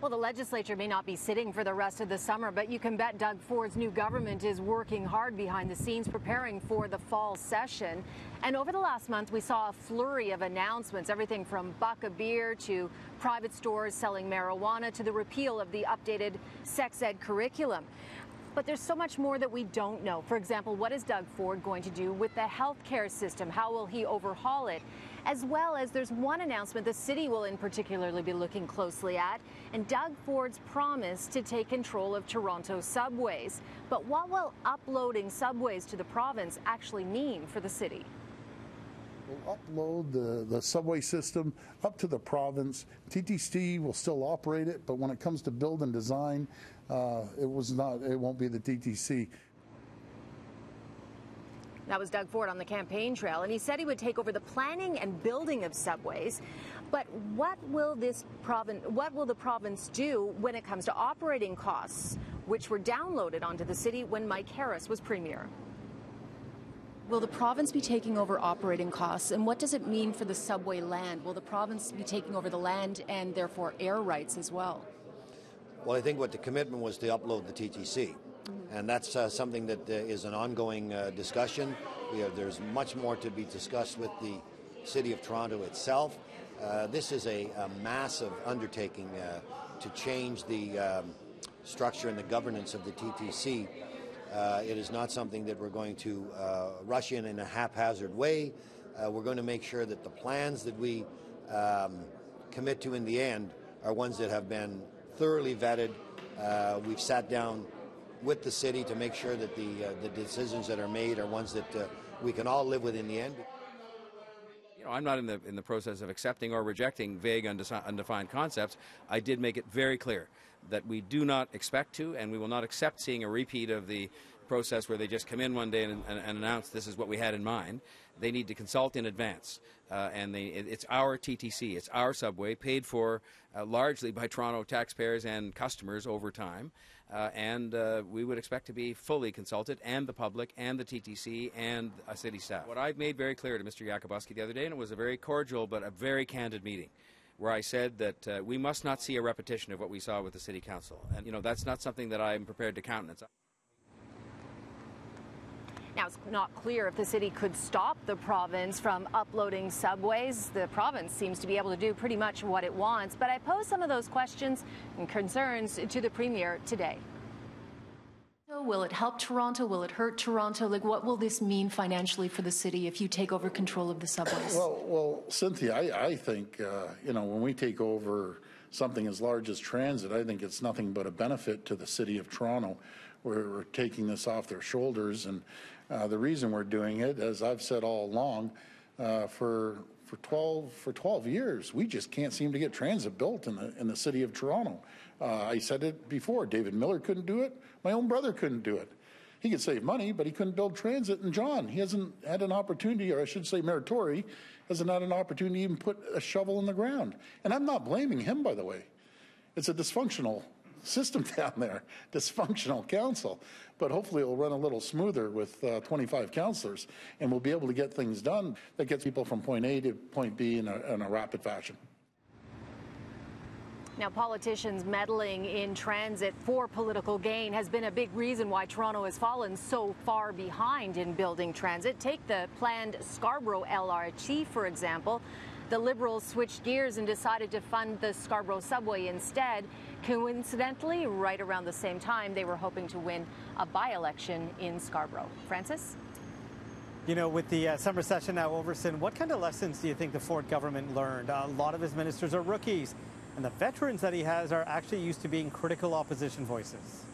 Well, the legislature may not be sitting for the rest of the summer, but you can bet Doug Ford's new government is working hard behind the scenes preparing for the fall session. And over the last month, we saw a flurry of announcements, everything from buck a beer to private stores selling marijuana to the repeal of the updated sex ed curriculum. But there's so much more that we don't know. For example, what is Doug Ford going to do with the healthcare system? How will he overhaul it? As well as there's one announcement the city will in particularly be looking closely at, and Doug Ford's promise to take control of Toronto subways. But what will uploading subways to the province actually mean for the city? We'll upload the subway system up to the province. TTC will still operate it, but when it comes to build and design, it won't be the TTC. That was Doug Ford on the campaign trail, and he said he would take over the planning and building of subways. But what will the province do when it comes to operating costs, which were downloaded onto the city when Mike Harris was premier? Will the province be taking over operating costs, and what does it mean for the subway land? Will the province be taking over the land and therefore air rights as well? Well, I think what the commitment was to upload the TTC, and that's something that is an ongoing discussion. There's much more to be discussed with the City of Toronto itself. This is a massive undertaking to change the structure and the governance of the TTC. It is not something that we're going to rush in a haphazard way. We're going to make sure that the plans that we commit to in the end are ones that have been thoroughly vetted. We've sat down with the city to make sure that the decisions that are made are ones that we can all live with in the end. You know, I'm not in the process of accepting or rejecting vague, undefined concepts. I did make it very clear that we do not expect to, and we will not accept seeing a repeat of the process where they just come in one day and announce this is what we had in mind. They need to consult in advance, and it's our TTC, it's our subway, paid for largely by Toronto taxpayers and customers over time, and we would expect to be fully consulted, and the public, and the TTC, and city staff. What I've made very clear to Mr. Yakubuski the other day, and it was a very cordial but a very candid meeting, where I said that we must not see a repetition of what we saw with the City Council. And, you know, that's not something that I'm prepared to countenance. Now, it's not clear if the city could stop the province from uploading subways. The province seems to be able to do pretty much what it wants. But I posed some of those questions and concerns to the Premier today. Will it help Toronto? Will it hurt Toronto? Like, what will this mean financially for the city if you take over control of the subways? Well, Cynthia, I think, when we take over something as large as transit, I think it's nothing but a benefit to the City of Toronto. We're taking this off their shoulders, and the reason we're doing it, as I've said all along, for 12 years, we just can't seem to get transit built in the City of Toronto. I said it before, David Miller couldn't do it, my own brother couldn't do it. He could save money, but he couldn't build transit. And John, he hasn't had an opportunity, or I should say Mayor Tory, hasn't had an opportunity to even put a shovel in the ground. And I'm not blaming him, by the way. It's a dysfunctional system down there, dysfunctional council. But hopefully it'll run a little smoother with 25 councillors, and we'll be able to get things done that gets people from point A to point B in a rapid fashion. Now, politicians meddling in transit for political gain has been a big reason why Toronto has fallen so far behind in building transit. Take the planned Scarborough LRT, for example. The Liberals switched gears and decided to fund the Scarborough subway instead. Coincidentally, right around the same time, they were hoping to win a by-election in Scarborough. Francis? You know, with the summer session now over, what kind of lessons do you think the Ford government learned? A lot of his ministers are rookies, and the veterans that he has are actually used to being critical opposition voices.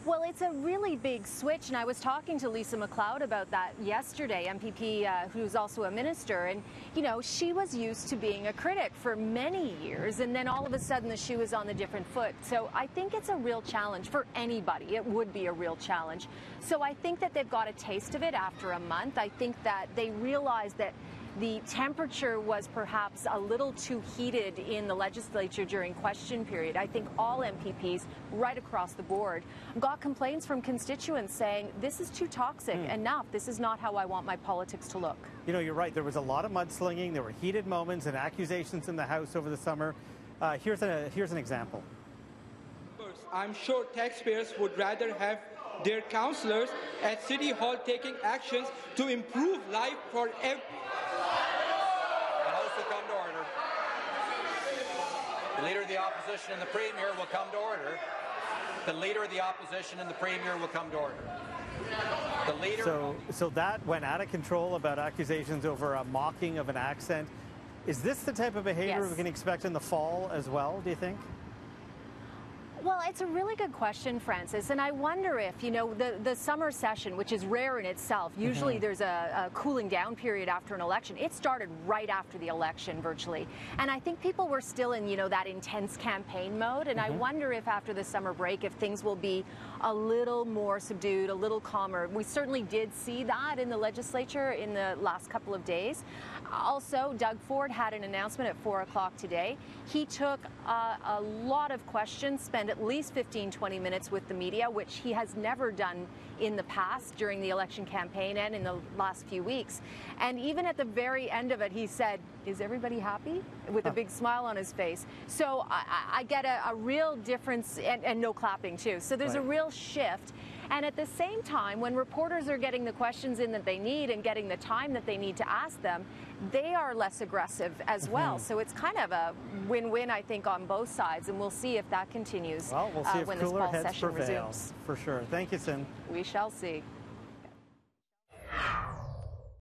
Well, it's a really big switch, and I was talking to Lisa MacLeod about that yesterday, MPP who's also a minister, and, you know, she was used to being a critic for many years, and then all of a sudden the shoe is on the different foot. So I think it's a real challenge for anybody. It would be a real challenge. So I think that they've got a taste of it after a month. I think that they realize that the temperature was perhaps a little too heated in the legislature during question period. I think all MPPs right across the board got complaints from constituents saying, this is too toxic, enough, this is not how I want my politics to look. You know, you're right, there was a lot of mudslinging, there were heated moments and accusations in the House over the summer. Here's an example. I'm sure taxpayers would rather have their councillors at City Hall taking actions to improve life for everyone. The House will come to order. The Leader of the Opposition and the Premier will come to order. The Leader of the Opposition and the Premier will come to order. The Leader... So that went out of control about accusations over a mocking of an accent. Is this the type of behavior we can expect in the fall as well, do you think? Well, it's a really good question, Francis, and I wonder if, you know, the summer session, which is rare in itself, usually there's a cooling down period after an election. It started right after the election, virtually. And I think people were still in, you know, that intense campaign mode, and I wonder if after the summer break, if things will be a little more subdued, a little calmer. We certainly did see that in the legislature in the last couple of days. Also, Doug Ford had an announcement at 4 o'clock today. He took a lot of questions, spent at least 15-20 minutes with the media, which he has never done in the past during the election campaign and in the last few weeks. And even at the very end of it, he said, "Is everybody happy?" with a big smile on his face. So I get a real difference, and no clapping too. So there's a real shift. And at the same time, when reporters are getting the questions in that they need and getting the time that they need to ask them, they are less aggressive as well. So it's kind of a win-win, I think, on both sides, and we'll see if that continues well, we'll see if when this cooler fall heads session prevail, resumes. for sure. Thank you, Cyn. We shall see.